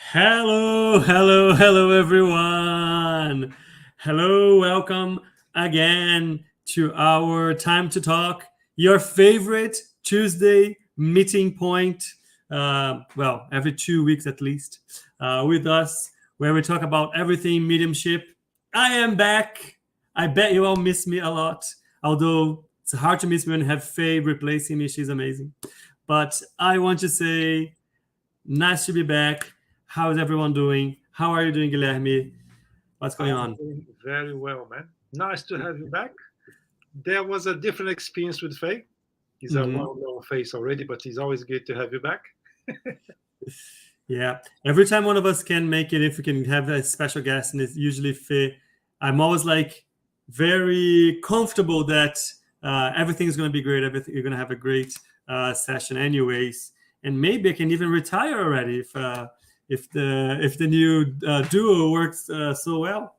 Hello, everyone. Hello, welcome again to our Time to Talk, your favorite Tuesday meeting point. Every 2 weeks at least, with us, where we talk about everything mediumship. I am back. I bet you all miss me a lot, although it's hard to miss me when I have Faye replacing me. She's amazing. But I want to say, nice to be back. How is everyone doing? How are you doing, Guilherme? What's going I'm on? doing very well, man. Nice to have you back. There was a different experience with Faye. He's a Mhm. well-known face already, but it's always good to have you back. Yeah. Every time one of us can make it, if we can have a special guest, and it's usually Faye, I'm always like very comfortable that everything's going to be great. Everything you're going to have a great session, anyways. And maybe I can even retire already if the new duo works so well.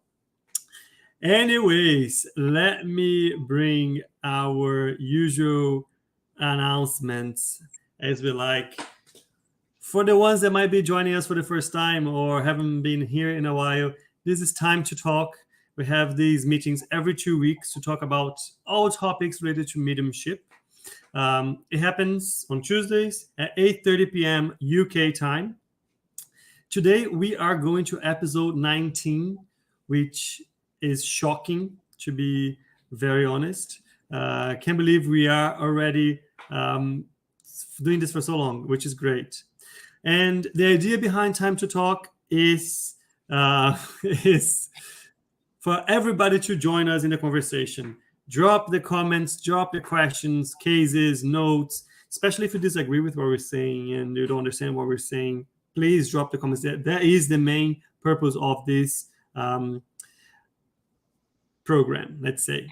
Anyways, let me bring our usual announcements as we like. For the ones that might be joining us for the first time or haven't been here in a while, this is Time to Talk. We have these meetings every 2 weeks to talk about all topics related to mediumship. It happens on Tuesdays at 8:30 p.m. UK time. Today, we are going to episode 19, which is shocking, to be very honest. Can't believe we are already doing this for so long, which is great. And the idea behind Time to Talk is is for everybody to join us in the conversation. Drop the comments, drop the questions, cases, notes, especially if you disagree with what we're saying and you don't understand what we're saying. Please drop the comments. That is the main purpose of this program, let's say.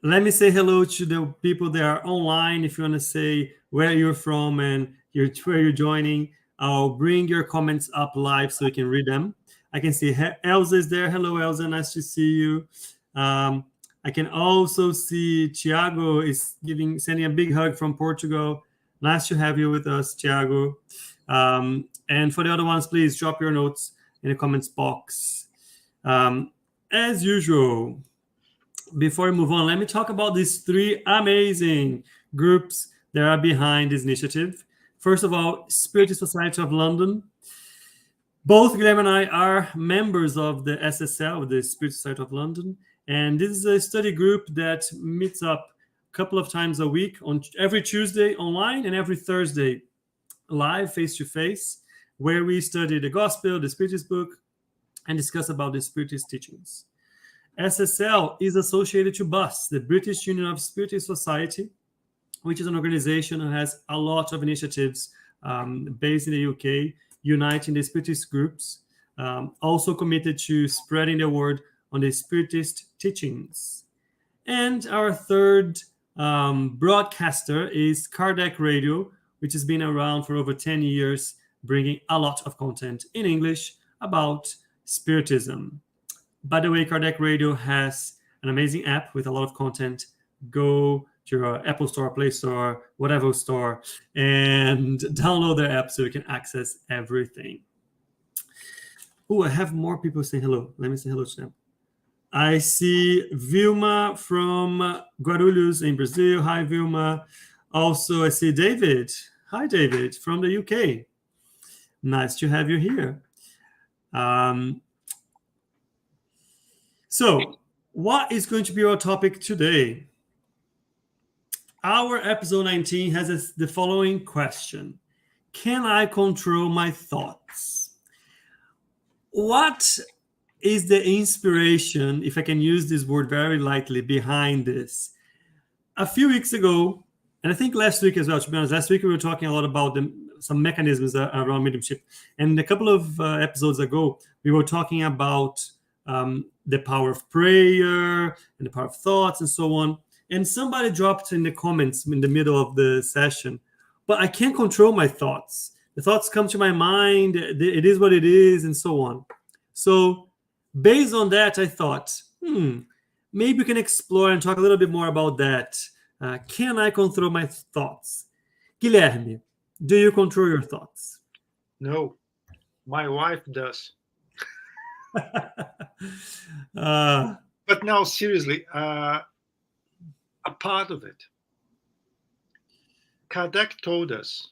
Let me say hello to the people that are online. If you want to say where you're from and where you're joining, I'll bring your comments up live so you can read them. I can see Elsa is there. Hello, Elsa. Nice to see you. I can also see Tiago is sending a big hug from Portugal. Nice to have you with us, Tiago. And for the other ones, please drop your notes in the comments box. As usual, before we move on, let me talk about these three amazing groups that are behind this initiative. First of all, Spiritist Society of London. Both Guilherme and I are members of the SSL, the Spiritist Society of London, and this is a study group that meets up a couple of times a week, on every Tuesday online and every Thursday live, face-to-face, where we study the Gospel, the Spiritist book, and discuss about the Spiritist teachings. SSL is associated to BUS, the British Union of Spiritist Society, which is an organization that has a lot of initiatives based in the UK, uniting the Spiritist groups, also committed to spreading the word on the Spiritist teachings. And our third broadcaster is Kardec Radio, which has been around for over 10 years, bringing a lot of content in English about Spiritism. By the way, Kardec Radio has an amazing app with a lot of content. Go to your Apple Store, Play Store, whatever store, and download their app so you can access everything. Oh, I have more people saying hello. Let me say hello to them. I see Vilma from Guarulhos in Brazil. Hi, Vilma. Also, I see David. Hi, David, from the UK. Nice to have you here. So, what is going to be our topic today? Our episode 19 has the following question. Can I control my thoughts? What is the inspiration, if I can use this word very lightly, behind this? A few weeks ago, and I think last week as well, to be honest, last week we were talking a lot about some mechanisms around mediumship. And a couple of episodes ago, we were talking about the power of prayer and the power of thoughts and so on. And somebody dropped in the comments in the middle of the session, but I can't control my thoughts. The thoughts come to my mind. It is what it is, and so on. So based on that, I thought, maybe we can explore and talk a little bit more about that. Can I control my thoughts? Guilherme, do you control your thoughts? No, My wife does. uh, But now, seriously, a part of it. Kardec told us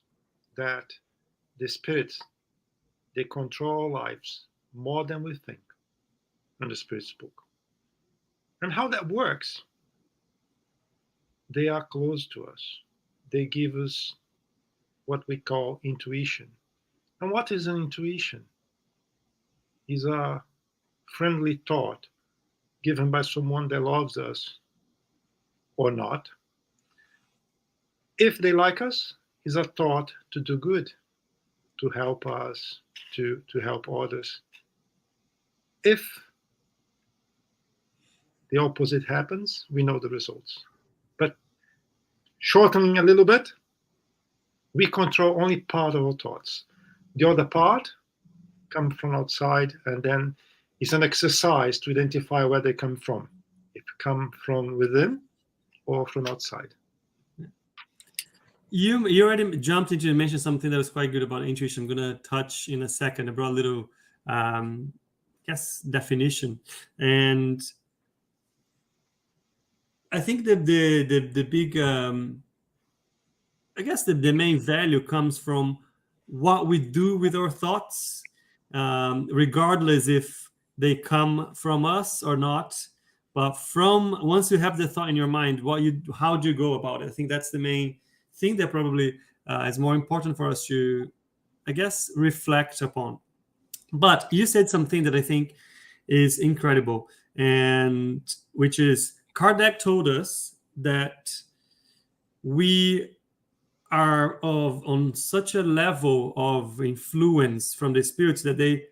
that the spirits, they control our lives more than we think in the Spirit's book. And how that works, they are close to us. They give us what we call intuition. And what is an intuition? Is a friendly thought given by someone that loves us or not. If they like us, is a thought to do good, to help us, to help others. If the opposite happens, we know the results. But shortening a little bit, we control only part of our thoughts. The other part comes from outside, and then it's an exercise to identify where they come from. If they come from within or from outside. you already jumped into and mentioned something that was quite good about intuition. I'm going to touch in a second. I brought a little, definition. And I think that the big, I guess the main value comes from what we do with our thoughts, regardless if they come from us or not. But from once you have the thought in your mind, how do you go about it? I think that's the main thing that probably is more important for us to, I guess, reflect upon. But you said something that I think is incredible, and which is Kardec told us that we are on such a level of influence from the spirits that they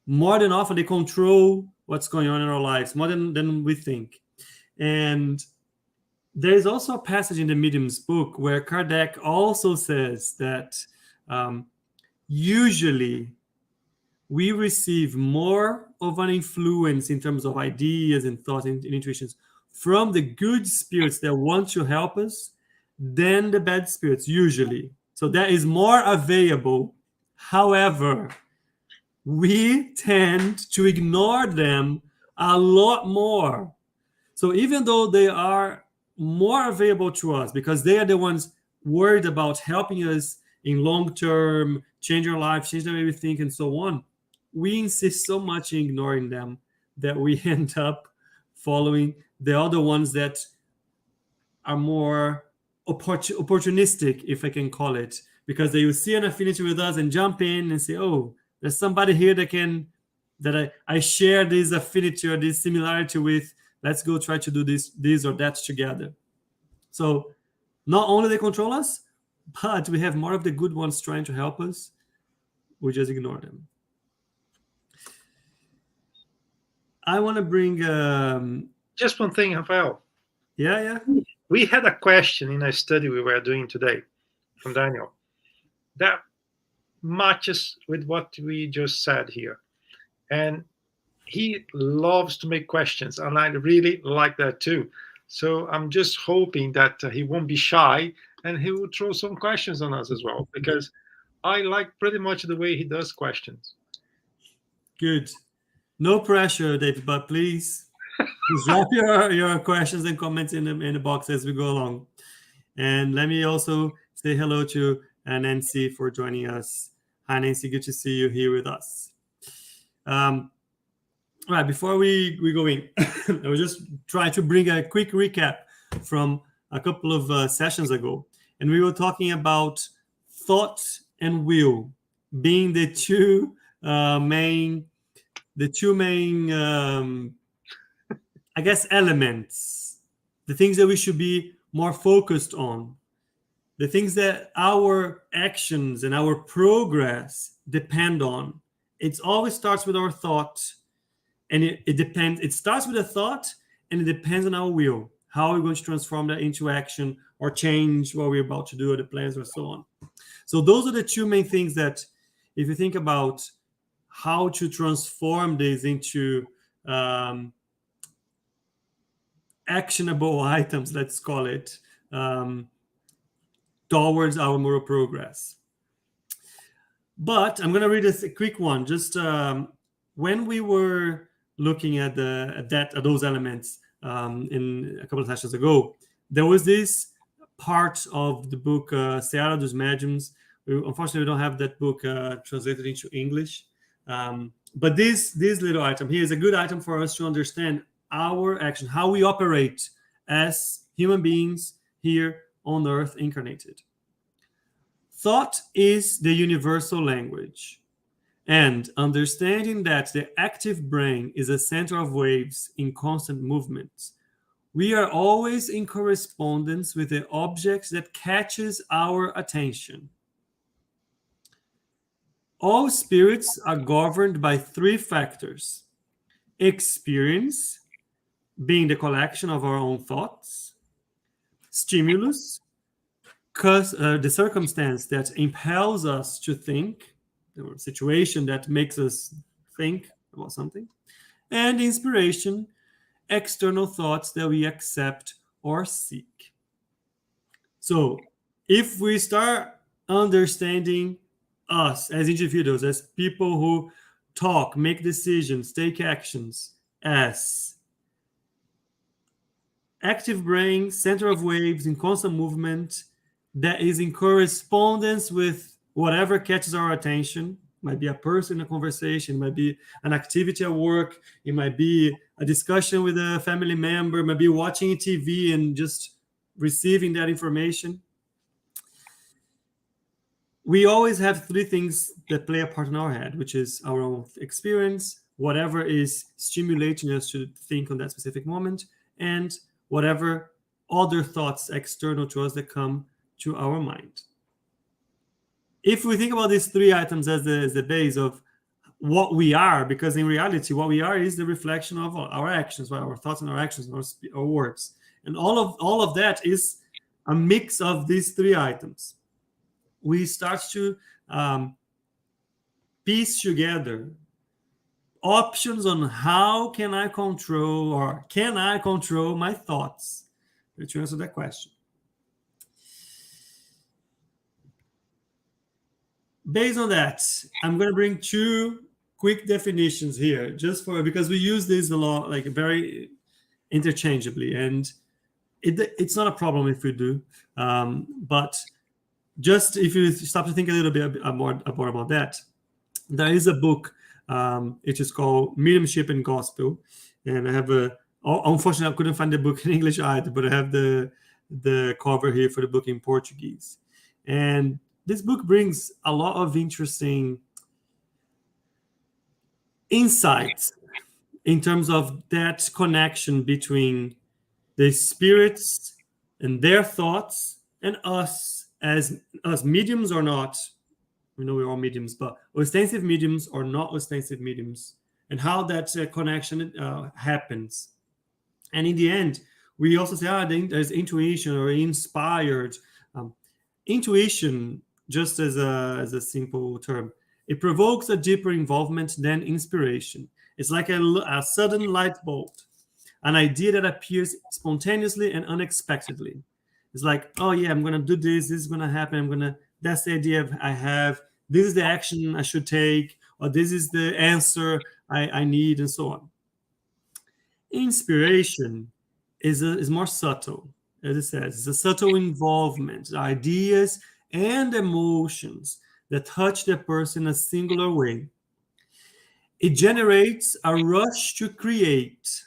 more than often they control what's going on in our lives more than we think. And there's also a passage in the Medium's book where Kardec also says that usually we receive more of an influence in terms of ideas and thoughts and intuitions from the good spirits that want to help us than the bad spirits, usually. So that is more available. However, we tend to ignore them a lot more. So even though they are more available to us because they are the ones worried about helping us in long term, change our life, change the way we think, and so on, we insist so much in ignoring them that we end up following the other ones that are more opportunistic, if I can call it, because they will see an affinity with us and jump in and say, oh, there's somebody here that I share this affinity or this similarity with. Let's go try to do this or that together. So not only they control us, but we have more of the good ones trying to help us. We just ignore them. I want to bring just one thing, Rafael. Yeah. We had a question in a study we were doing today from Daniel that matches with what we just said here. And he loves to make questions, and I really like that too. So I'm just hoping that he won't be shy and he will throw some questions on us as well, because I like pretty much the way he does questions. Good. No pressure, David, but please drop your questions and comments in the box as we go along. And let me also say hello to Nancy for joining us. Hi, Nancy. Good to see you here with us. All right, before we go in, I was just trying to bring a quick recap from a couple of sessions ago. And we were talking about thought and will being the two main I guess elements, the things that we should be more focused on, the things that our actions and our progress depend on. It always starts with our thought, and it depends. It starts with a thought, and it depends on our will, how we're going to transform that into action or change what we're about to do or the plans or so on. So those are the two main things that, if you think about how to transform this into actionable items, let's call it, towards our moral progress. But I'm going to read a quick one. Just when we were looking at those elements in a couple of sessions ago, there was this part of the book Seara dos Médiums. Unfortunately, we don't have that book translated into English. But this little item here is a good item for us to understand our action, how we operate as human beings here on Earth incarnated. Thought is the universal language, and understanding that the active brain is a center of waves in constant movement, we are always in correspondence with the object that catches our attention. All spirits are governed by three factors: experience, being the collection of our own thoughts; stimulus, the circumstance that impels us to think, or situation that makes us think about something; and inspiration, external thoughts that we accept or seek. So if we start understanding us as individuals, as people who talk, make decisions, take actions, as active brain, center of waves in constant movement, that is in correspondence with whatever catches our attention. It might be a person in a conversation, it might be an activity at work, it might be a discussion with a family member, it might be watching TV and just receiving that information. We always have three things that play a part in our head, which is our own experience, whatever is stimulating us to think on that specific moment, and whatever other thoughts external to us that come to our mind. If we think about these three items as the base of what we are, because in reality, what we are is the reflection of our actions, our thoughts and our actions, and our words. And all of that is a mix of these three items. We start to piece together options on how can I control, or can I control my thoughts? To answer that question. Based on that, I'm going to bring two quick definitions here, just because we use this a lot, like very interchangeably, and it's not a problem if we do. But just if you stop to think a little bit more about that, there is a book. It is called Mediumship and Gospel, and I have unfortunately I couldn't find the book in English either, but I have the cover here for the book in Portuguese. And this book brings a lot of interesting insights in terms of that connection between the spirits and their thoughts and us, as mediums or not. We know we're all mediums, but ostensive mediums or not ostensive mediums, and how that connection happens. And in the end, we also say, there's intuition or inspired. Intuition, just as a simple term, it provokes a deeper involvement than inspiration. It's like a sudden light bolt, an idea that appears spontaneously and unexpectedly. It's like, oh yeah, I'm going to do this. This is going to happen. That's the idea I have. This is the action I should take, or this is the answer I need, and so on. Inspiration is more subtle, as it says. It's a subtle involvement, ideas and emotions that touch the person in a singular way. It generates a rush to create.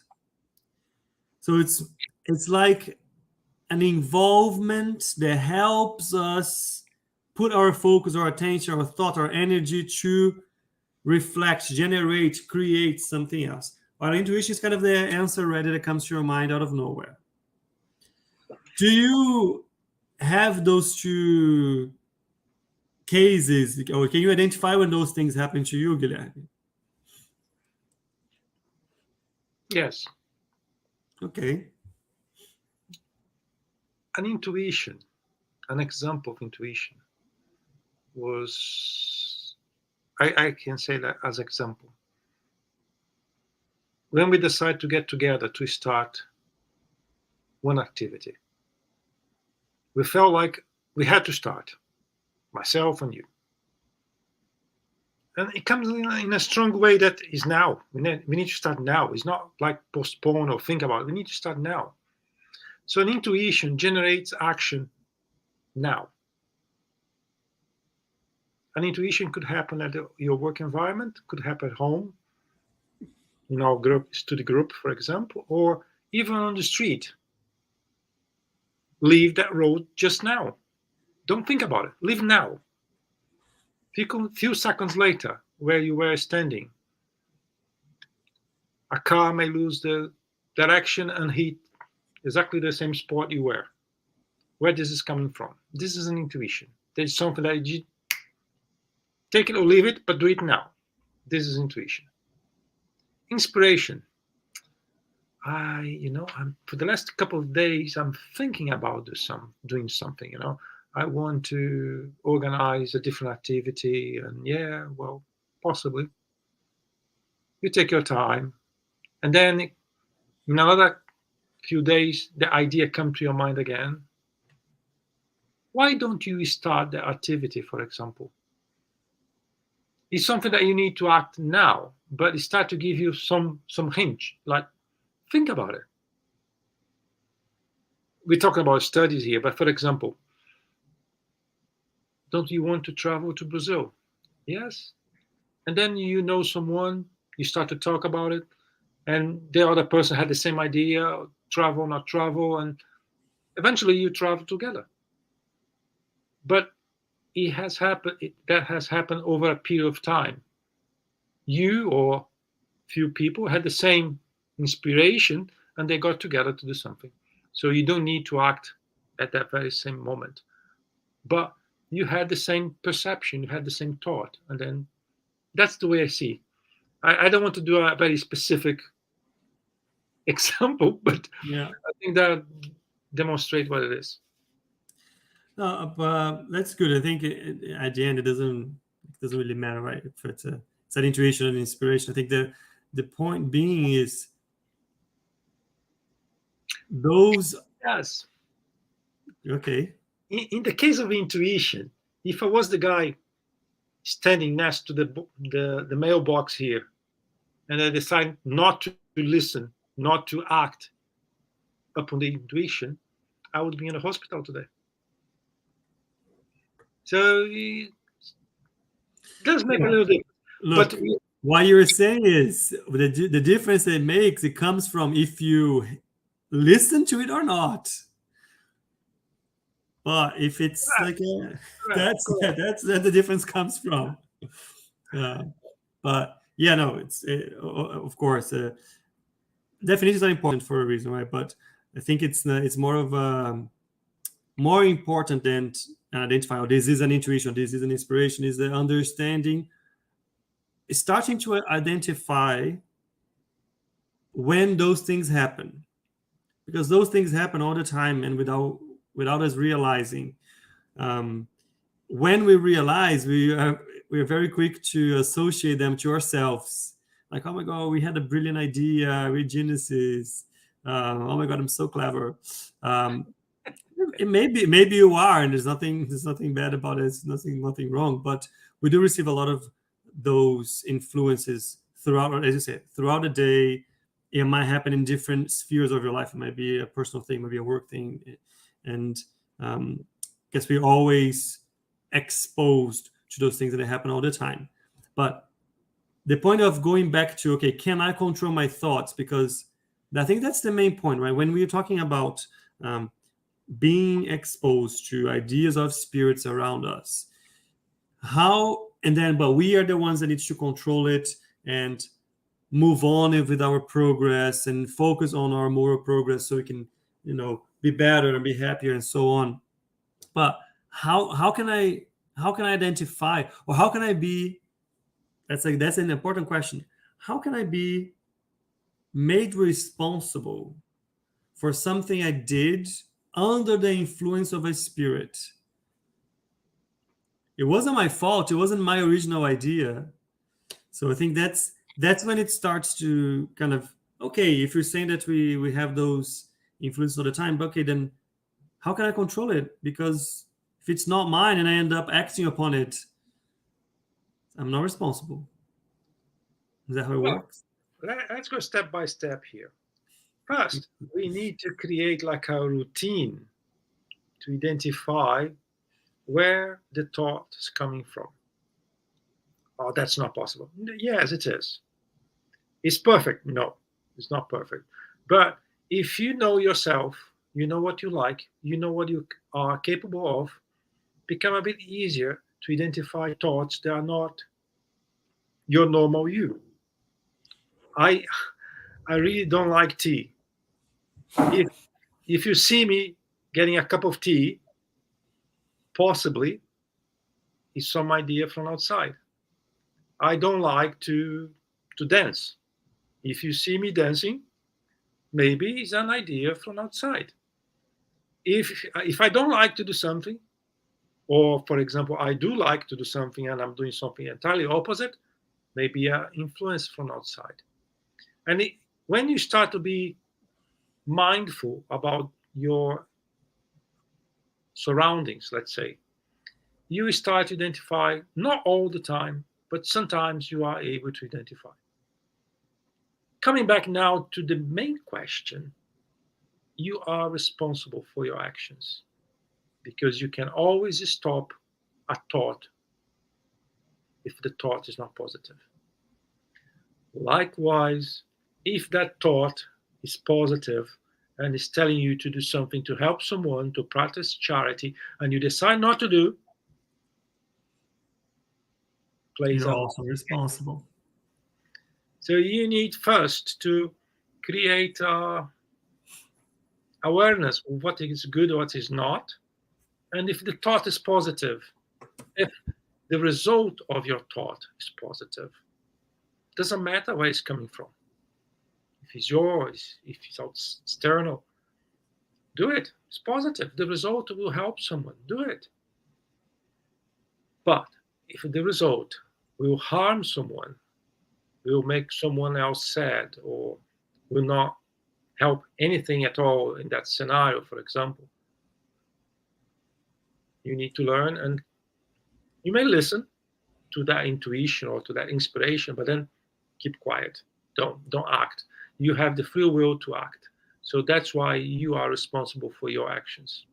So it's like an involvement that helps us put our focus, our attention, our thought, our energy to reflect, generate, create something else. Our intuition is kind of the answer ready that comes to your mind out of nowhere. Do you have those two cases, or can you identify when those things happen to you, Guilherme? Yes. Okay. An example of intuition was, I can say that as example. When we decide to get together to start one activity, we felt like we had to start, myself and you. And it comes in a strong way that is now. We need to start now. It's not like postpone or think about it. We need to start now. So an intuition generates action now. An intuition could happen at your work environment, could happen at home, in our group, study group, for example, or even on the street. Leave that road just now. Don't think about it. Leave now. Few seconds later, where you were standing, a car may lose the direction and hit exactly the same spot you were. Where this is coming from? This is an intuition. There's something that you take it or leave it, but do it now. This is intuition. Inspiration. I'm for the last couple of days, I'm thinking about doing something. I want to organize a different activity, and possibly. You take your time, and then in another few days, the idea comes to your mind again. Why don't you start the activity, for example? It's something that you need to act now, but it starts to give you some hint, like think about it. We're talking about studies here, but for example, don't you want to travel to Brazil? Yes. And then you know someone, you start to talk about it, and the other person had the same idea, travel, not travel, and eventually you travel together. But that has happened over a period of time. You or few people had the same inspiration and they got together to do something. So you don't need to act at that very same moment. But you had the same perception, you had the same thought. And then that's the way I see it. I don't want to do a very specific example, but Yeah. I think that demonstrates what it is. No, but that's good. I think at the end it doesn't really matter, right? If it's an intuition and inspiration. I think the point being is those. Yes. Okay. In the case of intuition, if I was the guy standing next to the mailbox here, and I decide not to listen, not to act upon the intuition, I would be in a hospital today. So it does make a little difference. Look, But what you're saying is the difference it makes, it comes from if you listen to it or not. But if it's that's where the difference comes from. But yeah, no, of course definitions are important for a reason, right? But I think it's more of more important than identify, oh, this is an intuition, this is an inspiration, is the understanding, starting to identify when those things happen, because those things happen all the time and without us realizing. When we realize, we are very quick to associate them to ourselves. Like, oh my God, we had a brilliant idea, we're geniuses. Oh my God, I'm so clever. Maybe you are, and there's nothing bad about it. There's nothing wrong. But we do receive a lot of those influences throughout, as you said, throughout the day. It might happen in different spheres of your life. It might be a personal thing, maybe a work thing, and I guess we're always exposed to those things that happen all the time. But the point of going back to, okay, can I control my thoughts? Because I think that's the main point, right? When we're talking about being exposed to ideas of spirits around us, but we are the ones that need to control it and move on with our progress and focus on our moral progress so we can, be better and be happier and so on. But how can I identify, or how can I be? That's an important question. How can I be made responsible for something I did under the influence of a spirit? It wasn't my fault. It wasn't my original idea. So I think that's when it starts to kind of, okay, if you're saying that we have those influences all the time, but okay, then how can I control it? Because if it's not mine and I end up acting upon it, I'm not responsible. Is that how it Well, works? let's go step by step here. First, we need to create like a routine to identify where the thought is coming from. Oh, that's not possible. Yes, it is. It's perfect. No, it's not perfect. But if you know yourself, you know what you like, you know what you are capable of, become a bit easier to identify thoughts that are not your normal you. I I really don't like tea. If if you see me getting a cup of tea, possibly it's some idea from outside. I don't like to dance. If you see me dancing, maybe it's an idea from outside. If I don't like to do something, or for example, I do like to do something and I'm doing something entirely opposite, maybe an influence from outside. And when you start to be mindful about your surroundings, let's say, you start to identify, not all the time, but sometimes you are able to identify. Coming back now to the main question, you are responsible for your actions because you can always stop a thought if the thought is not positive. Likewise, if that thought is positive and is telling you to do something to help someone, to practice charity, and you decide not to do, plays You're out. also responsible. So you need first to create awareness of what is good, what is not. And if the thought is positive, if the result of your thought is positive, doesn't matter where it's coming from. If it's yours, if it's external, do it. It's positive. The result will help someone. Do it. But if the result will harm someone, will make someone else sad, or will not help anything at all in that scenario, for example, you need to learn, and you may listen to that intuition or to that inspiration, but then keep quiet. Don't act. You have the free will to act. So that's why you are responsible for your actions.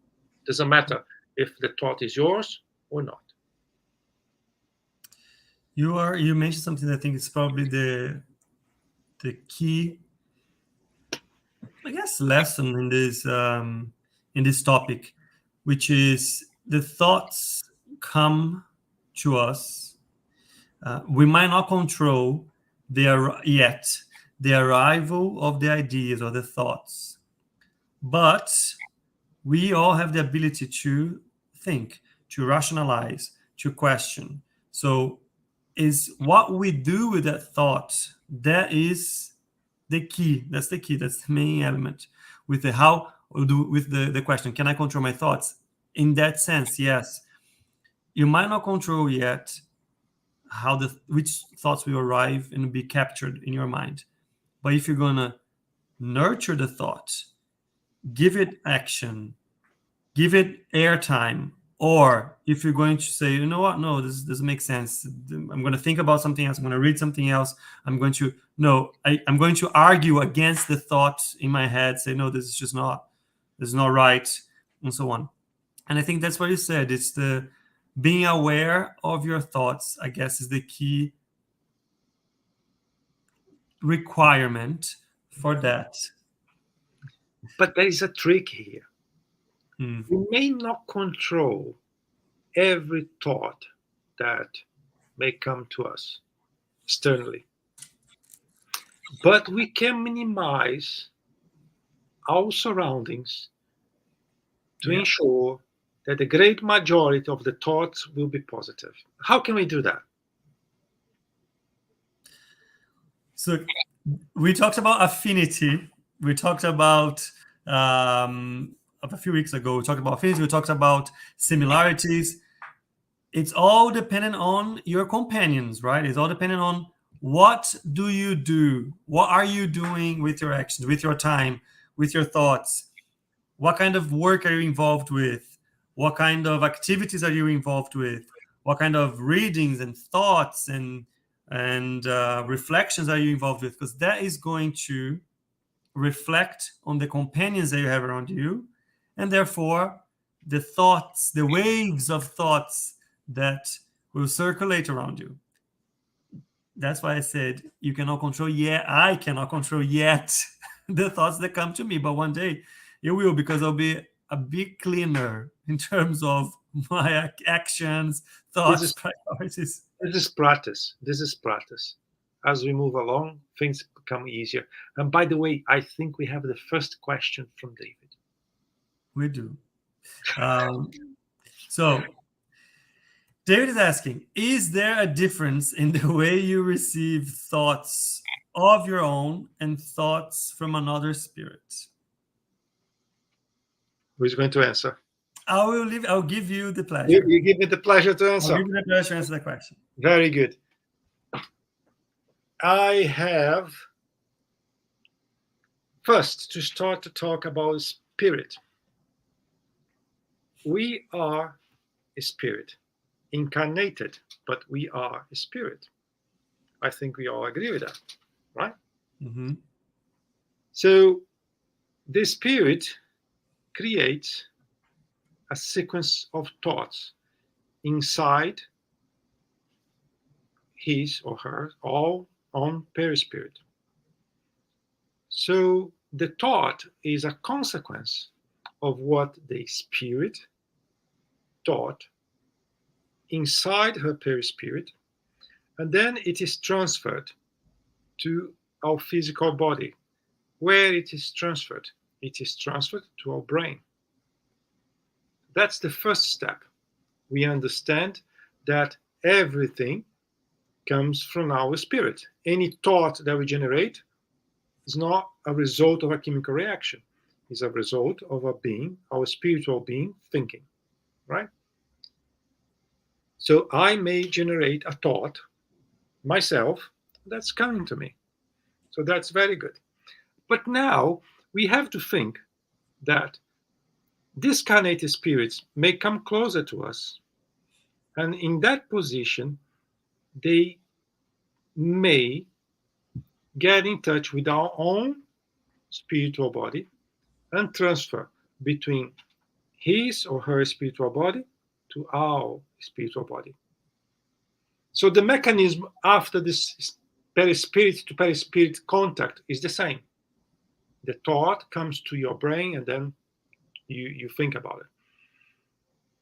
Doesn't matter if the thought is yours or not. You mentioned something that I think is probably the key, I guess, lesson in this topic, which is the thoughts come to us. We might not control the arrival of the ideas or the thoughts, but we all have the ability to think, to rationalize, to question. So is what we do with that thought, that is the key. That's the key. That's the main element. With the how, with the question, can I control my thoughts? In that sense, yes. You might not control yet which thoughts will arrive and be captured in your mind. But if you're gonna nurture the thought, give it action, give it airtime, or if you're going to say, you know what, no, this doesn't make sense, I'm going to think about something else, I'm going to read something else, I'm going to argue against the thoughts in my head, say, no, this is not right, and so on. And I think that's what you said. It's the being aware of your thoughts, I guess, is the key requirement for that. But there is a trick here. We may not control every thought that may come to us externally, but we can minimize our surroundings to ensure that the great majority of the thoughts will be positive. How can we do that? So we talked about affinity. We talked about a few weeks ago, we talked about affinity, we talked about similarities. It's all dependent on your companions, right? It's all dependent on what do you do? What are you doing with your actions, with your time, with your thoughts? What kind of work are you involved with? What kind of activities are you involved with? what kind of readings and thoughts and reflections are you involved with, because that is going to reflect on the companions that you have around you, and therefore the thoughts, the waves of thoughts that will circulate around you. That's why I said you cannot control yet. I cannot control yet the thoughts that come to me, but one day it will, because I'll be a bit cleaner in terms of my actions, thoughts, priorities. This is practice. This is practice. As we move along, things become easier. And by the way, I think we have the first question from David. We do. So David is asking, is there a difference in the way you receive thoughts of your own and thoughts from another spirit? Who's going to answer? I'll give you the pleasure. You give me the pleasure to answer. I'll give you the pleasure to answer the question. Very good. I have first to start to talk about spirit. We are a spirit, incarnated, but we are a spirit. I think we all agree with that, right? Mm-hmm. So the spirit creates a sequence of thoughts inside his or her all on perispirit. So the thought is a consequence of what the spirit thought inside her perispirit, and then it is transferred to our physical body. Where it is transferred? It is transferred to our brain. That's the first step. We understand that everything comes from our spirit. Any thought that we generate is not a result of a chemical reaction. It's a result of a being, our spiritual being, thinking, right? So I may generate a thought myself that's coming to me. So that's very good. But now we have to think that discarnated spirits may come closer to us, and in that position, they may get in touch with our own spiritual body and transfer between his or her spiritual body to our spiritual body. So the mechanism after this perispirit to perispirit contact is the same. The thought comes to your brain and then you think about it.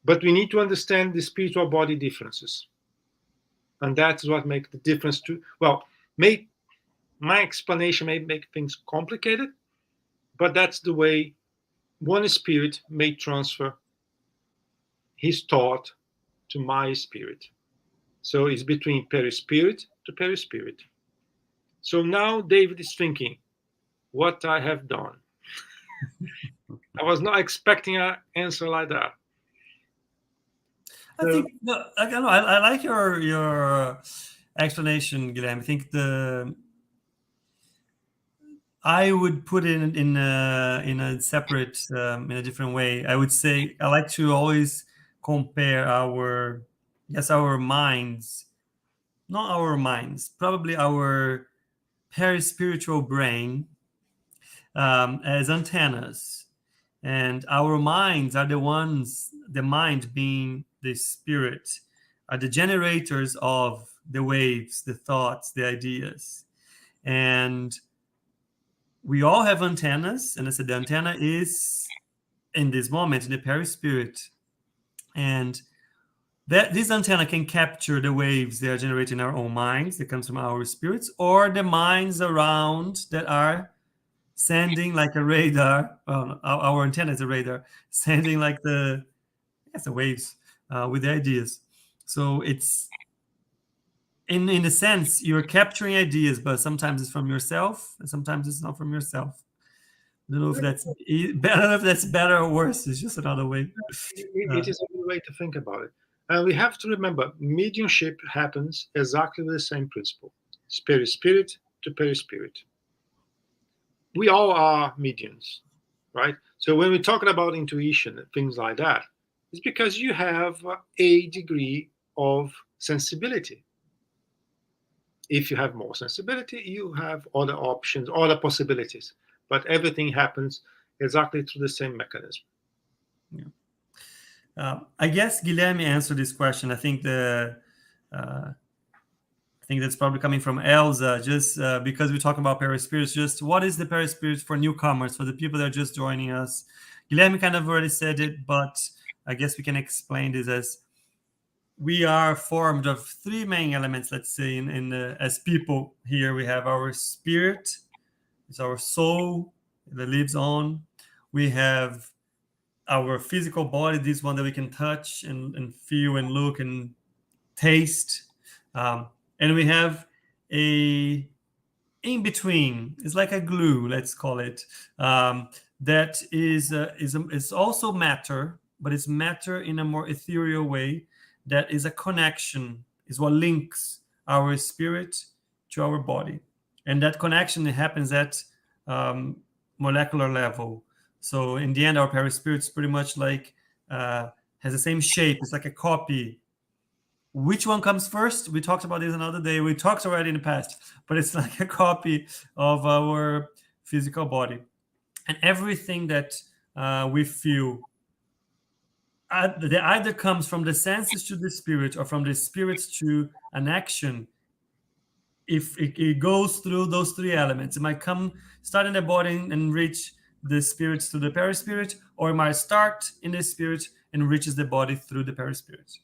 But we need to understand the spiritual body differences. And that's what makes the difference to, well, my explanation may make things complicated, but that's the way one spirit may transfer his thought to my spirit. So it's between perispirit to perispirit. So now David is thinking, what I have done. I was not expecting an answer like that. I think I like your explanation, Guilherme. I think I would put it in a separate, in a different way. I would say I like to always compare our minds, not our minds, probably our perispiritual brain as antennas, and our minds are the ones, the mind being the spirit, are the generators of the waves, the thoughts, the ideas. And we all have antennas, and I said the antenna is in this moment in the perispirit, and that this antenna can capture the waves that are generated in our own minds that comes from our spirits, or the minds around that are sending like a radar. Our antenna is a radar, sending like the waves with the ideas. So it's in a sense you're capturing ideas, but sometimes it's from yourself and sometimes it's not from yourself. I don't know if that's better, if that's better or worse. It's just another way. It is a good way to think about it. And we have to remember, mediumship happens exactly with the same principle. Spirit to perispirit. We all are mediums, right? So when we're talking about intuition and things like that, it's because you have a degree of sensibility. If you have more sensibility, you have other options, other possibilities. But everything happens exactly through the same mechanism. Yeah. I guess Guilherme answered this question. I think that's probably coming from Elsa, just because we're talking about perispirits. Just what is the perispirit for newcomers, for the people that are just joining us? Guilherme kind of already said it, but I guess we can explain this as we are formed of three main elements. Let's say, as people here, we have our spirit, it's our soul that lives on. We have our physical body, this one that we can touch and feel and look and taste. And we have a in between. It's like a glue, let's call it. That is also matter, but it's matter in a more ethereal way. That is a connection. Is what links our spirit to our body, and that connection happens at molecular level. So in the end, our perispirit is pretty much like has the same shape. It's like a copy. Which one comes first? We talked about this another day. We talked already in the past, but it's like a copy of our physical body. And everything that we feel that either comes from the senses to the spirit or from the spirit to an action. If it goes through those three elements, it might start in the body and reach the spirit to the perispirit, or it might start in the spirit and reaches the body through the perispirit.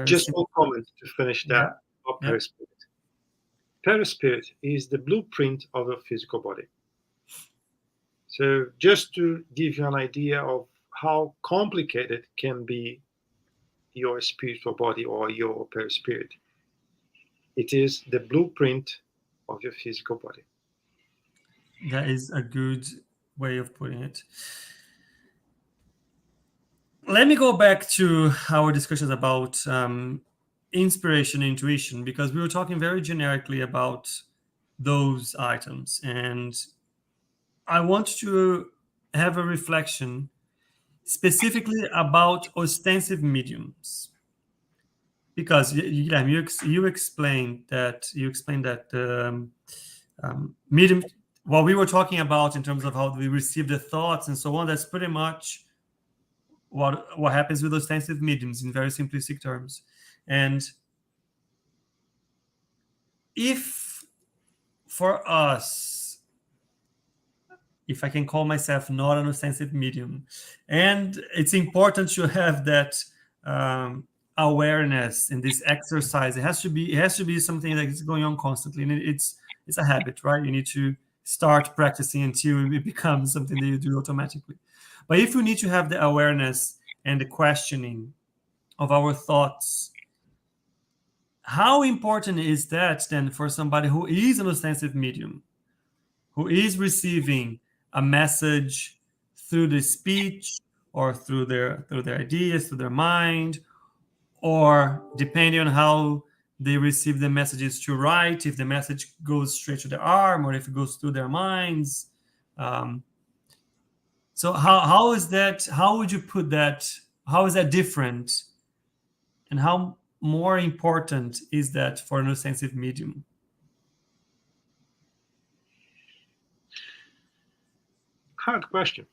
Just one comment to finish that. Yeah. Perispirit. Perispirit is the blueprint of a physical body. So just to give you an idea of how complicated can be your spiritual body or your perispirit, it is the blueprint of your physical body. That is a good way of putting it. Let me go back to our discussions about inspiration and intuition, because we were talking very generically about those items. And I want to have a reflection specifically about ostensive mediums. Because you explained that medium, what we were talking about in terms of how we receive the thoughts and so on, that's pretty much what happens with ostensive mediums in very simplistic terms. And if for us, if I can call myself not an ostensive medium, and it's important to have that awareness in this exercise, it has to be something that is going on constantly, and it's a habit, right? You need to start practicing until it becomes something that you do automatically. But if you need to have the awareness and the questioning of our thoughts, how important is that then for somebody who is an ostensive medium, who is receiving a message through the speech or through their ideas, through their mind, or depending on how they receive the messages to write, if the message goes straight to the arm or if it goes through their minds. So how is that? How would you put that? How is that different? And how more important is that for an ostensive medium? Hard question.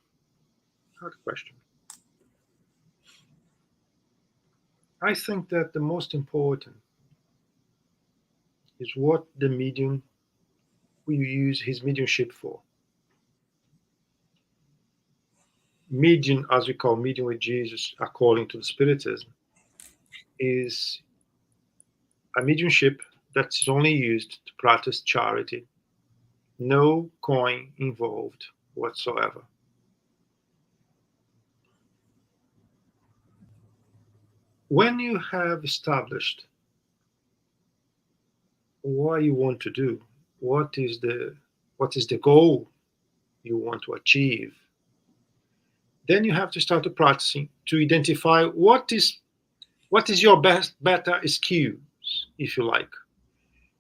I think that the most important is what the medium will use his mediumship for. Medium, as we call medium with Jesus, according to the Spiritism, is a mediumship that's only used to practice charity. No coin involved whatsoever. When you have established what you want to do, what is the goal you want to achieve, then you have to start to practicing to identify what is your better skills, if you like.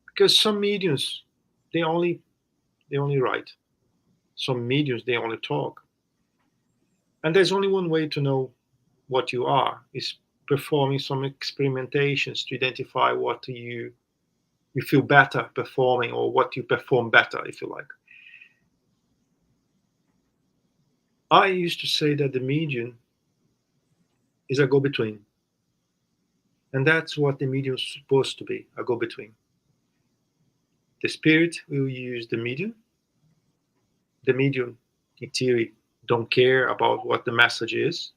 Because some mediums, they only write. Some mediums, they only talk. And there's only one way to know what you are, is performing some experimentations to identify what you feel better performing, or what you perform better, if you like. I used to say that the medium is a go-between. And that's what the medium is supposed to be, a go-between. The spirit will use the medium. The medium, in theory, don't care about what the message is.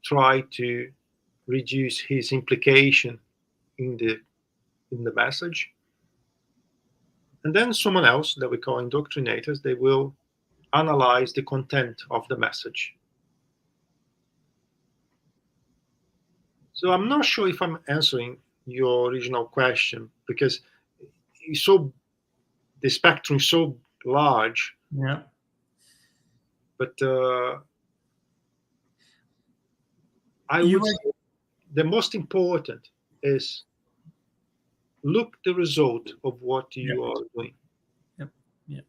Try to reduce his implication in the message. And then someone else that we call indoctrinators, they will analyze the content of the message. So I'm not sure if I'm answering your original question, because the spectrum is so large. Yeah. But I would say the most important is look the result of what you are doing. Yep. Yeah.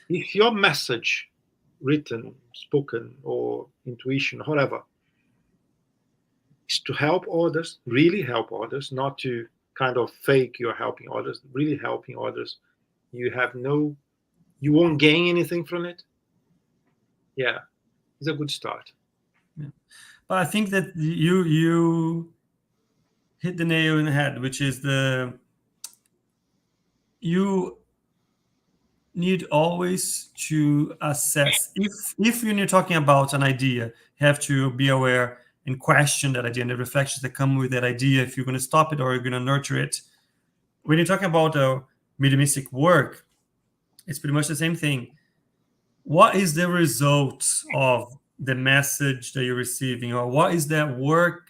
If your message, written, spoken, or intuition, whatever, is to help others, really help others, not to kind of fake you're helping others, really helping others, you won't gain anything from it. Yeah, it's a good start. Yeah. But I think that you hit the nail in the head, which is you need always to assess if when you're talking about an idea, you have to be aware and question that idea and the reflections that come with that idea, if you're going to stop it or you're going to nurture it. When you're talking about mediumistic work, it's pretty much the same thing. What is the result of the message that you're receiving, or what is that work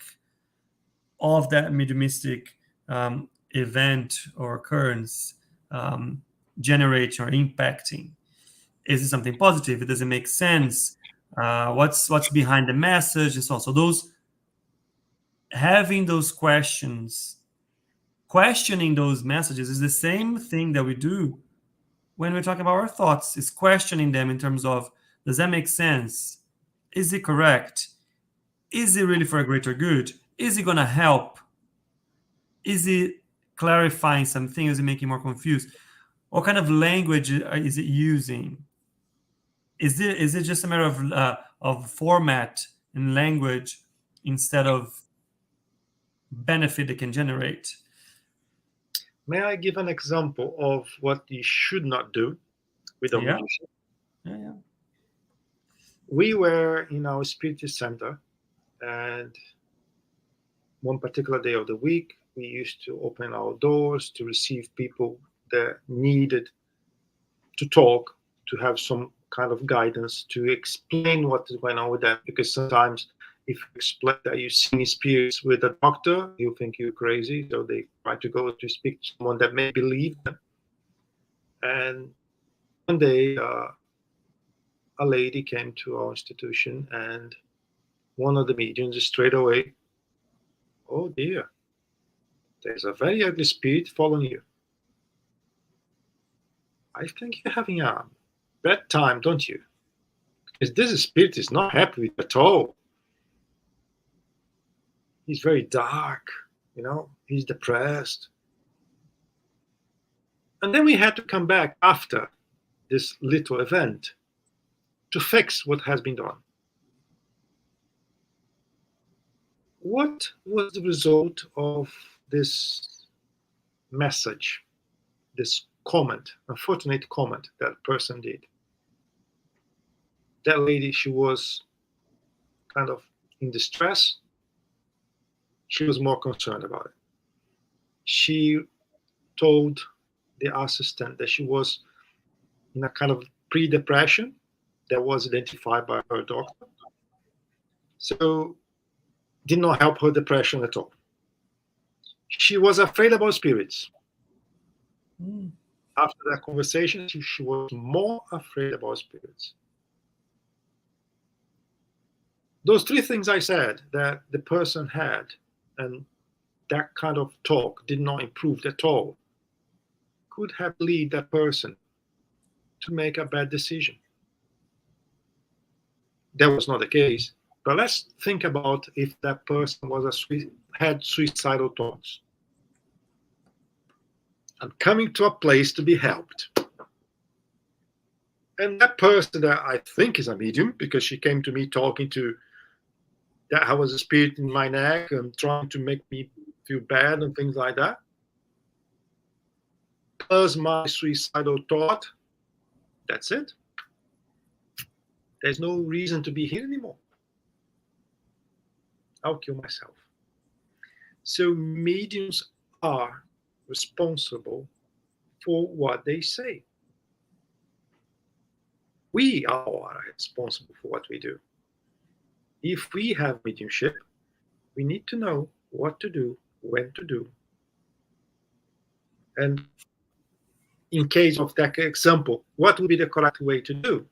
of that mediumistic event or occurrence generating or impacting? Is it something positive? It doesn't make sense. What's behind the message and so on. So having those questions, questioning those messages is the same thing that we do when we're talking about our thoughts. Is questioning them in terms of, does that make sense? Is it correct? Is it really for a greater good? Is it going to help? Is it clarifying something? Is it making more confused? What kind of language is it using? Is it just a matter of format and language instead of benefit it can generate? May I give an example of what you should not do with a mediumship? Yeah. We were in our Spiritist center, and one particular day of the week, we used to open our doors to receive people that needed to talk, to have some kind of guidance, to explain what is going on with them. Because sometimes if you explain that you're seeing spirits with a doctor, you think you're crazy. So they try to go to speak to someone that may believe them. And one day, a lady came to our institution, and one of the mediums straight away, "Oh dear, there's a very ugly spirit following you. I think you're having a bad time, don't you? Because this spirit is not happy with you at all. He's very dark, he's depressed." And then we had to come back after this little event to fix what has been done. What was the result of this message, this comment, unfortunate comment that person did? That lady, she was kind of in distress. She was more concerned about it. She told the assistant that she was in a kind of pre-depression that was identified by her doctor. So did not help her depression at all. She was afraid about spirits. After that conversation, she was more afraid about spirits. Those three things I said that the person had, and that kind of talk did not improve at all, could have led that person to make a bad decision. That was not the case. But let's think about if that person had suicidal thoughts and coming to a place to be helped. And that person that I think is a medium, because she came to me talking to that I was a spirit in my neck and trying to make me feel bad and things like that, plus my suicidal thought, that's it. There's no reason to be here anymore. I'll kill myself. So mediums are responsible for what they say. We are responsible for what we do. If we have mediumship, we need to know what to do, when to do. And in case of that example, what would be the correct way to do?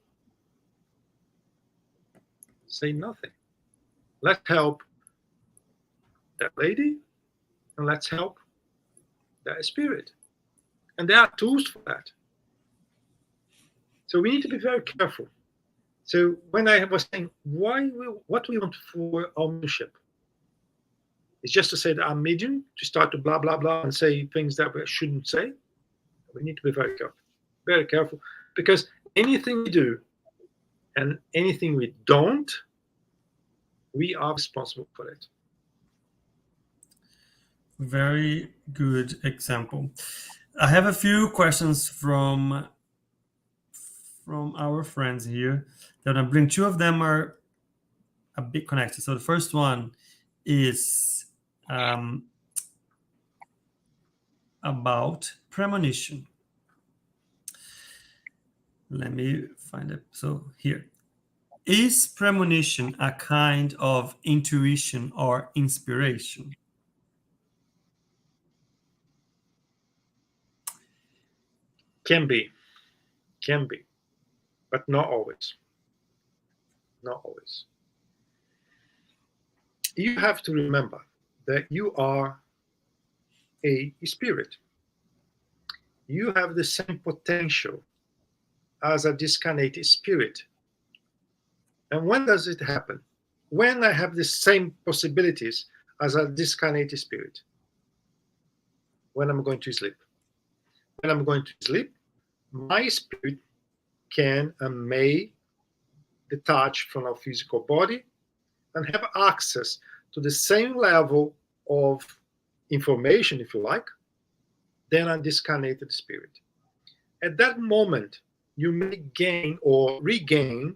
Say nothing. Let's help that lady, and let's help that spirit. And there are tools for that. So we need to be very careful. So when I was saying, what we want for our mediumship, it's just to say that I'm medium, to start to blah, blah, blah, and say things that we shouldn't say. We need to be very careful, because anything we do and anything we don't, we are responsible for it. Very good example. I have a few questions from our friends here that I bring. Two of them are a bit connected. So the first one is about premonition. Let me find it. So here. Is premonition a kind of intuition or inspiration? Can be, but not always. Not always. You have to remember that you are a spirit. You have the same potential as a discarnated spirit. And when does it happen? When I have the same possibilities as a discarnated spirit. When I'm going to sleep. When I'm going to sleep, my spirit can and may detach from our physical body and have access to the same level of information, if you like, than a discarnated spirit. At that moment, you may gain or regain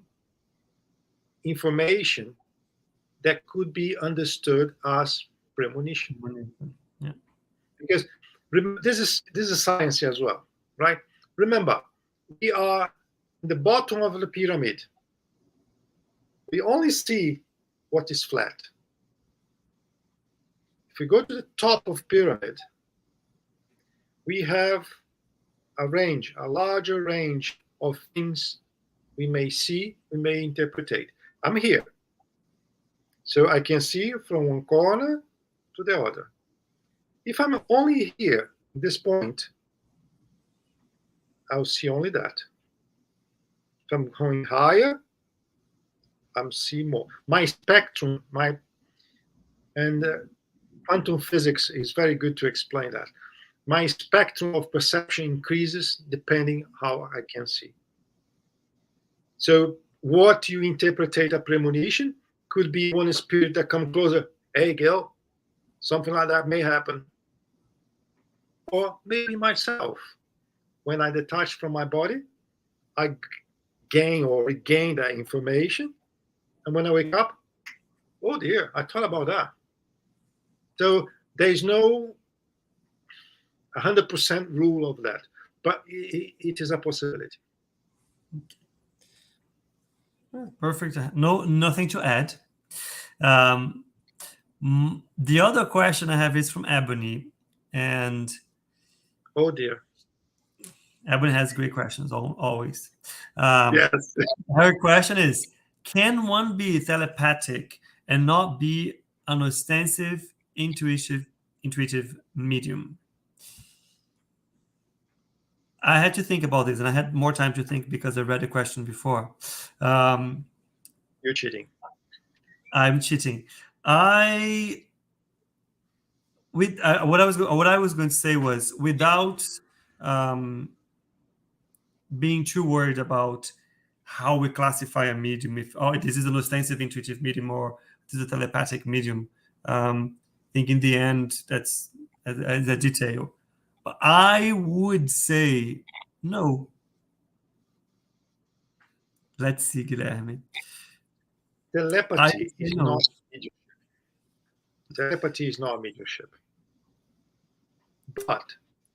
information that could be understood as premonition. Yeah. Because this is science as well, right? Remember, we are in the bottom of the pyramid. We only see what is flat. If we go to the top of pyramid, we have a larger range of things we may see, we may interpret. I'm here. So I can see from one corner to the other. If I'm only here at this point, I'll see only that. If I'm going higher, I'm seeing more. My spectrum, and quantum physics is very good to explain that. My spectrum of perception increases depending how I can see. So what you interpret a premonition could be one spirit that comes closer. Hey, Gil, something like that may happen. Or maybe myself. When I detach from my body, I gain or regain that information. And when I wake up, oh dear, I thought about that. So there's no 100% rule of that, but it is a possibility. Perfect. Nothing to add. The other question I have is from Ebony, and oh dear, Ebony has great questions always. Yes. Her question is: can one be telepathic and not be an ostensive, intuitive medium? I had to think about this, and I had more time to think because I read the question before. You're cheating. I'm cheating. What I was going to say was, without being too worried about how we classify a medium, if this is an ostensive intuitive medium or this is a telepathic medium. I think in the end that's a detail. But I would say no. Let's see, Guilherme. Telepathy is No. not mediumship. Telepathy is not mediumship. But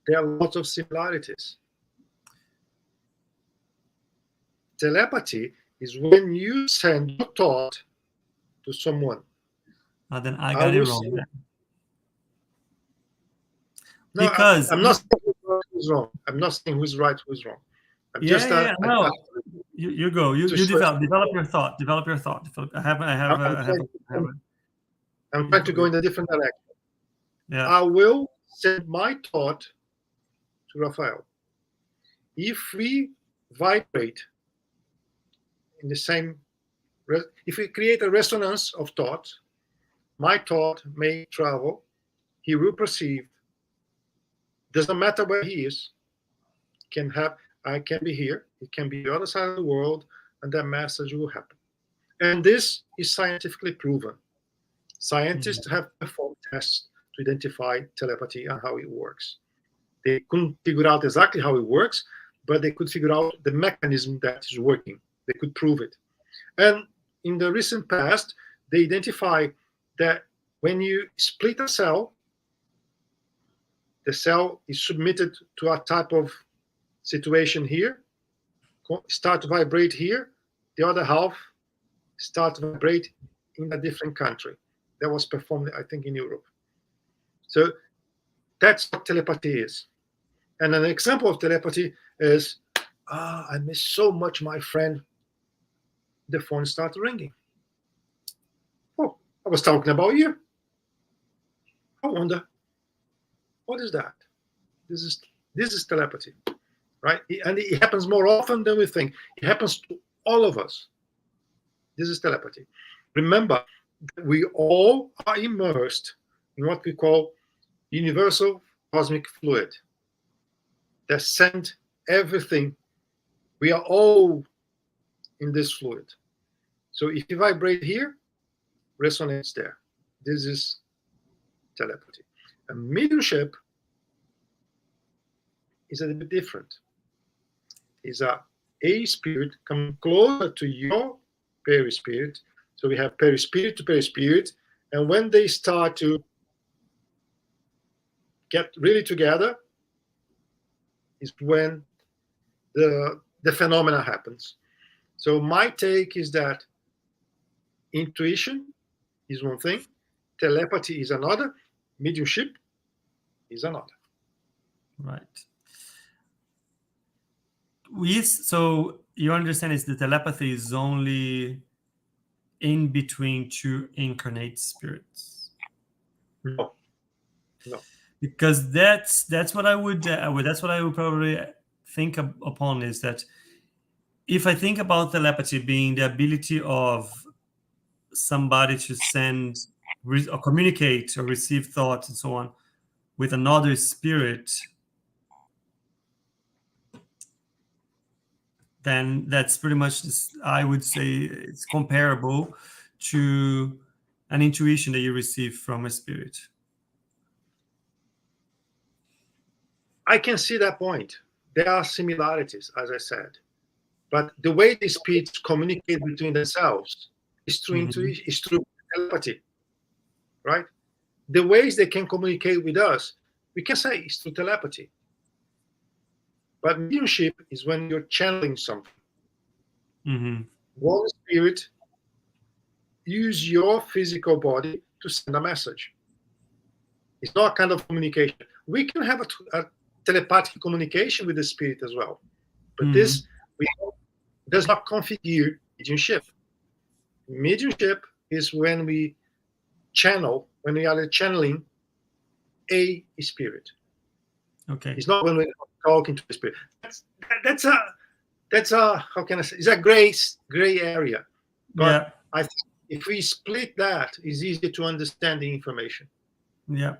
there are lots of similarities. Telepathy is when you send your thought to someone. Then I got it wrong. No, Because I'm not saying who's wrong. I'm not saying who's right, who's wrong. I'm just no. You go. You develop your thought. Develop your thought. I'm trying to go in a different direction. Yeah. I will send my thought to Rafael. If we vibrate in the same, if we create a resonance of thought, my thought may travel. He will perceive. Doesn't matter where he is. I can be here. It can be the other side of the world, and that message will happen. And this is scientifically proven. Scientists have performed tests to identify telepathy and how it works. They couldn't figure out exactly how it works, but they could figure out the mechanism that is working. They could prove it. And in the recent past, they identified that when you split a cell, the cell is submitted to a type of situation here, start to vibrate here, the other half start to vibrate in a different country. That was performed, I think, in Europe. So that's what telepathy is. And an example of telepathy is, I miss so much my friend. The phone started ringing. Oh, I was talking about you. I wonder, what is that? This is telepathy, right? And it happens more often than we think. It happens to all of us. This is telepathy. Remember, we all are immersed in what we call universal cosmic fluid that sends everything. We are all in this fluid. So if you vibrate here, resonates there. This is telepathy. And mediumship is a little bit different. It's a spirit coming closer to your perispirit. So we have perispirit to perispirit. And when they start to get really together is when the phenomena happens. So my take is that intuition is one thing, telepathy is another, mediumship is another. Right. So you understand is the telepathy is only in between two incarnate spirits? No. Because that's what I would probably think upon, is that if I think about telepathy being the ability of somebody to send or communicate or receive thoughts and so on with another spirit, then that's pretty much I would say it's comparable to an intuition that you receive from a spirit. I can see that point. There are similarities, as I said, but the way the spirits communicate between themselves is through intuition, is through telepathy, right? The ways they can communicate with us, we can say it's through telepathy. But mediumship is when you're channeling something. One spirit use your physical body to send a message. It's not a kind of communication. We can have a telepathic communication with the spirit as well. But this does not configure mediumship. Mediumship is when we channel, when we are channeling a spirit. Okay. It's not when we're talking to the spirit. That's a how can I say? It's a gray area. But I think if we split that, it's easier to understand the information. Yeah.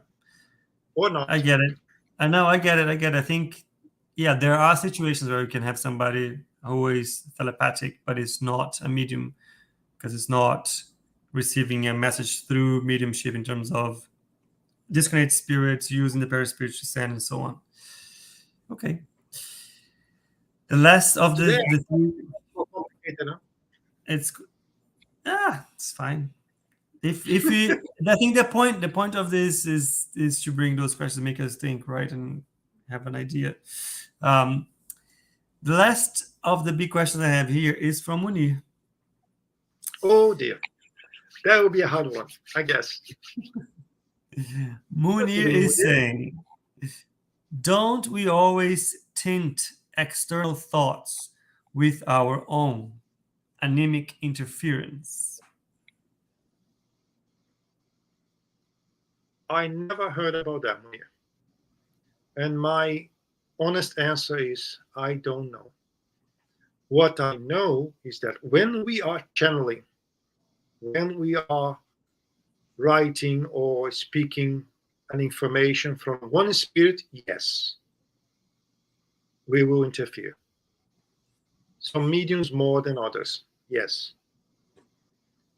Or not. I get it. I know. I get it. I think, yeah, there are situations where you can have somebody who is telepathic, but is not a medium because it's not receiving a message through mediumship in terms of disconnected spirits using the paraspirit to send and so on. Okay. The last of the three. More complicated, huh? It's fine. If we, I think the point of this is to bring those questions, make us think, right, and have an idea. The last of the big questions I have here is from Munir. Oh dear, that would be a hard one, I guess. Munir is saying, don't we always tint external thoughts with our own anemic interference? I never heard about that, Munir. And my honest answer is, I don't know. What I know is that when we are channeling, when we are writing or speaking an information from one spirit, yes, we will interfere. Some mediums more than others, yes.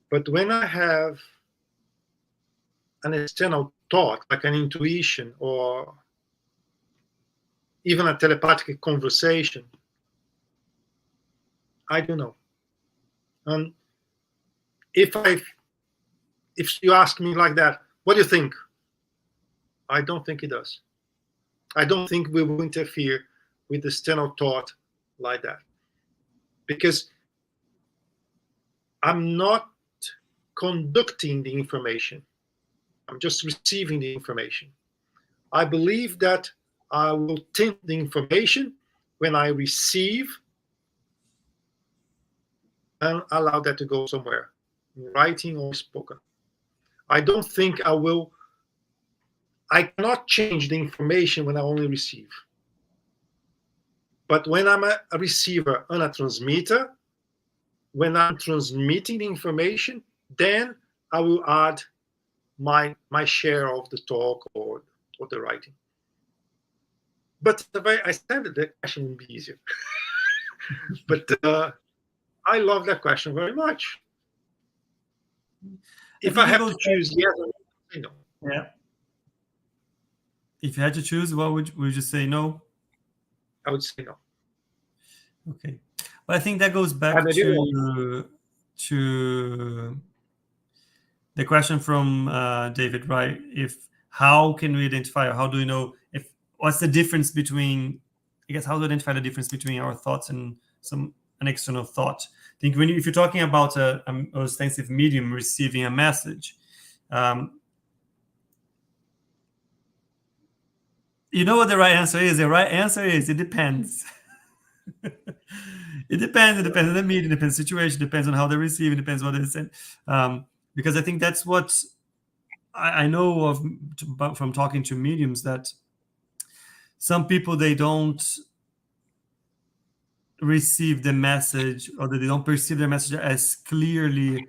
But when I have an external thought, like an intuition or even a telepathic conversation, I don't know. And if you ask me like that, what do you think? I don't think it does. I don't think we will interfere with external thought like that. Because I'm not conducting the information. I'm just receiving the information. I believe that I will tint the information when I receive and allow that to go somewhere, in writing or spoken. I don't think I will. I cannot change the information when I only receive. But when I'm a receiver and a transmitter, when I'm transmitting the information, then I will add my share of the talk or the writing. But the way I said it, the question would be easier. But I love that question very much. If I have to choose yes or no. Yeah. If you had to choose, what would you say? No? I would say no. Okay. But I think that goes back to the question from David, right? How can we identify, or how do we know what's the difference between, I guess, how to identify the difference between our thoughts and an external thought? I think if you're talking about an ostensive medium receiving a message, you know what the right answer is? The right answer is it depends. It depends. It depends on the medium, depends on the situation, depends on how they receive, it depends what they send. Because I think that's what I know of from talking to mediums, that some people, they don't receive the message, or they don't perceive the message as clearly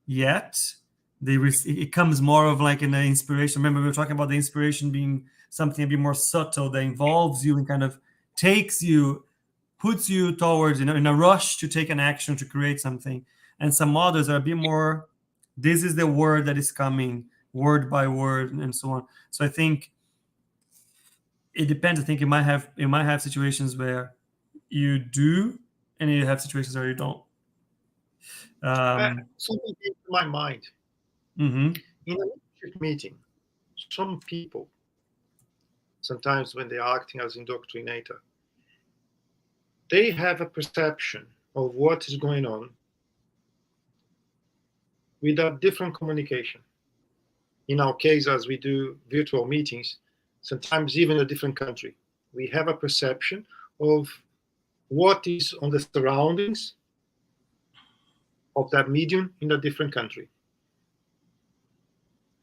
yet. It comes more of like an inspiration. Remember, we were talking about the inspiration being something a bit more subtle that involves you and kind of takes you, puts you towards, in a rush to take an action to create something. And some others are a bit more, this is the word that is coming, word by word, and so on. So I think it depends. I think you might have situations where you do, and you have situations where you don't. Something came to my mind. Mm-hmm. In a leadership meeting, some people, sometimes when they are acting as indoctrinator, they have a perception of what is going on with a different communication. In our case, as we do virtual meetings, sometimes even a different country, we have a perception of what is on the surroundings of that medium in a different country.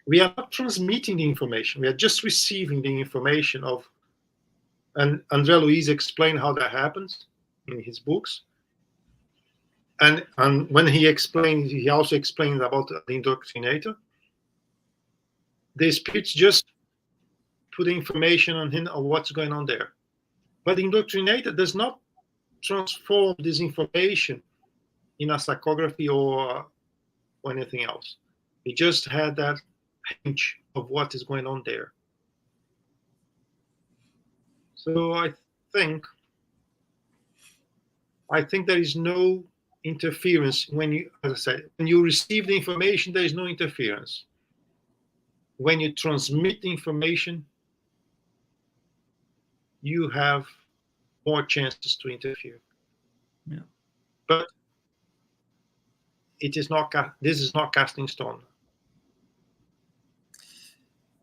We are not transmitting the information. We are just receiving the information of, and André Luiz explained how that happens in his books. And when he explains, he also explains about the indoctrinator. The spirits just put information on him of what's going on there. But the indoctrinator does not transform this information in a psychography or anything else. He just had that hint of what is going on there. So I think there is no interference when you, as I said, when you receive the information, there is no interference. When you transmit the information, you have more chances to interfere. Yeah. But it is not. This is not casting stone.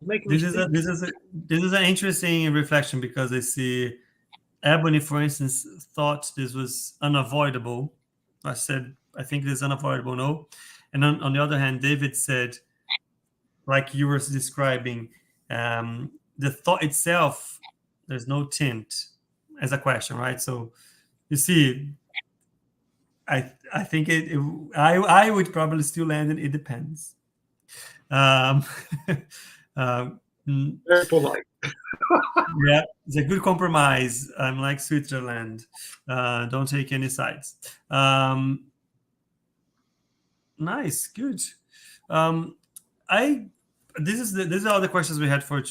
This is an interesting reflection, because I see Ebony, for instance, thought this was unavoidable. I said, I think it is unavoidable, no. And on the other hand, David said, like you were describing, the thought itself, there's no tint as a question, right? So you see, I think I would probably still land in it depends. Very polite. Yeah, it's a good compromise. I'm like Switzerland. Don't take any sides. Nice, good. These are all the questions we had for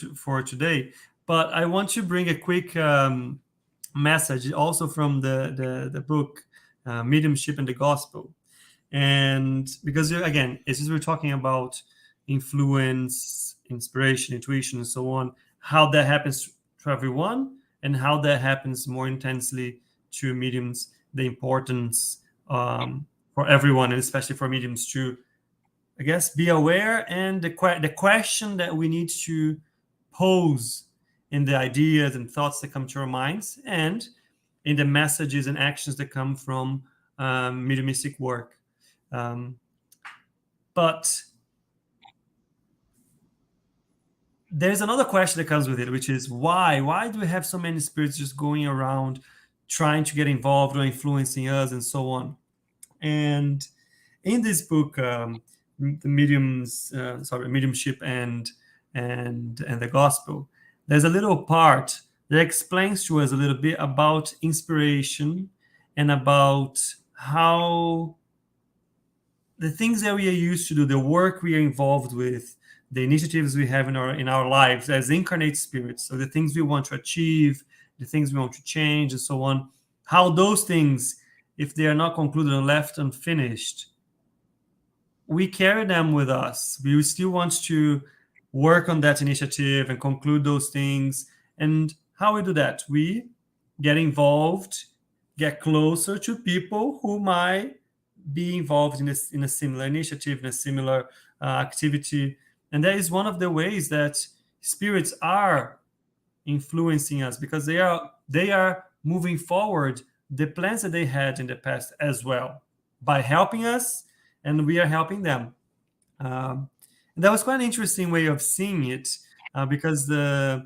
today. But I want to bring a quick message also from the book Mediumship and the Gospel, and because again, as we're talking about influence, inspiration, intuition, and so on, how that happens to everyone, and how that happens more intensely to mediums, the importance for everyone, and especially for mediums to, I guess, be aware, and the question that we need to pose in the ideas and thoughts that come to our minds, and in the messages and actions that come from mediumistic work. But there's another question that comes with it, which is why do we have so many spirits just going around trying to get involved or influencing us and so on? And in this book, the mediumship and the gospel, there's a little part that explains to us a little bit about inspiration and about how the things that we are used to do, the work we are involved with, the initiatives we have in our lives as incarnate spirits, so the things we want to achieve, the things we want to change, and so on, how those things, if they are not concluded and left unfinished, we carry them with us. We still want to work on that initiative and conclude those things. And how we do that? We get involved, get closer to people who might be involved in a similar initiative, in a similar activity. And that is one of the ways that spirits are influencing us, because they are moving forward the plans that they had in the past as well, by helping us, and we are helping them. And that was quite an interesting way of seeing it, because the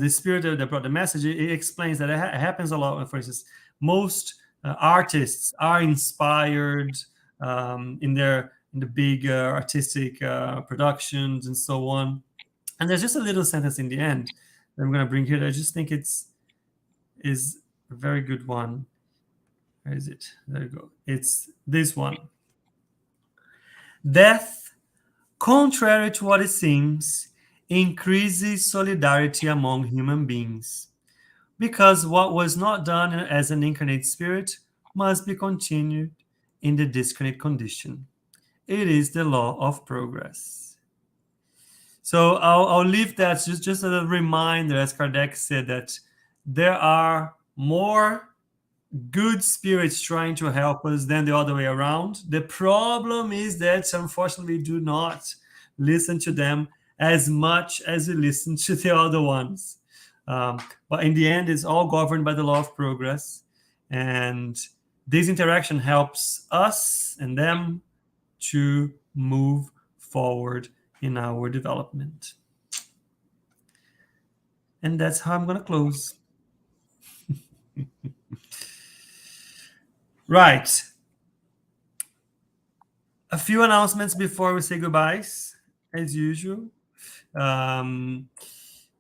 spirit that brought the message, it explains that it happens a lot. For instance, most artists are inspired in the big artistic productions and so on. And there's just a little sentence in the end that I'm going to bring here that I just think is a very good one. Where is it? There you go. It's this one. Death, contrary to what it seems, increases solidarity among human beings, because what was not done as an incarnate spirit must be continued in the discarnate condition. It is the law of progress. So I'll leave that just as a reminder, as Kardec said, that there are more good spirits trying to help us than the other way around. The problem is that, unfortunately, we do not listen to them as much as we listen to the other ones. But in the end, it's all governed by the law of progress. And this interaction helps us and them to move forward in our development. And that's how I'm going to close. Right. A few announcements before we say goodbyes, as usual.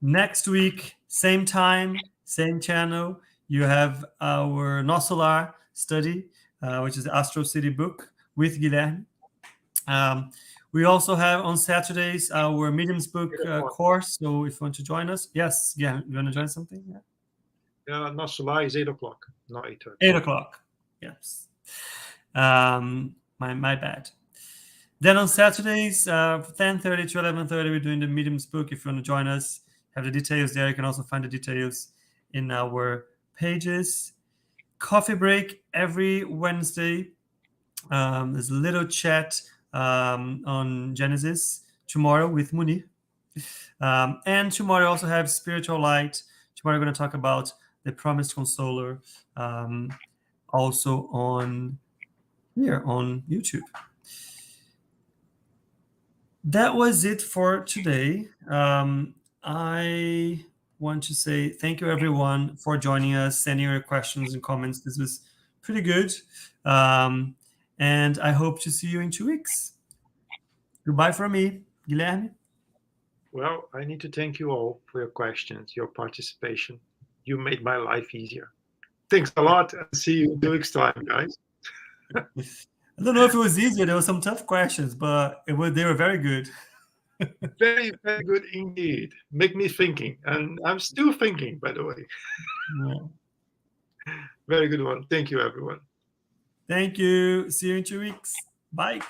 Next week, same time, same channel, you have our Nosolar study, which is the Astro City book with Guilherme. We also have on Saturdays our Mediums book course. So if you want to join us, yes, yeah, you want to join something? Yeah. Not July is 8 o'clock, not 8:30. 8 o'clock. Yes. My bad. Then on Saturdays, 10:30 to 11:30, we're doing the Mediums book. If you want to join us, have the details there. You can also find the details in our pages. Coffee break every Wednesday. There's a little chat on Genesis tomorrow with Muni. And tomorrow I also have Spiritual Light. Tomorrow we're going to talk about the Promised Consoler, also on here on YouTube. That was it for today. I want to say thank you, everyone, for joining us, sending your questions and comments. This was pretty good. And I hope to see you in 2 weeks. Goodbye from me, Guilherme. Well, I need to thank you all for your questions, your participation. You made my life easier. Thanks a lot, and see you in 2 weeks' time, guys. I don't know if it was easier. There were some tough questions, but they were very good. Very, very good indeed. Make me thinking, and I'm still thinking, by the way. Yeah. Very good one. Thank you, everyone. Thank you. See you in 2 weeks. Bye.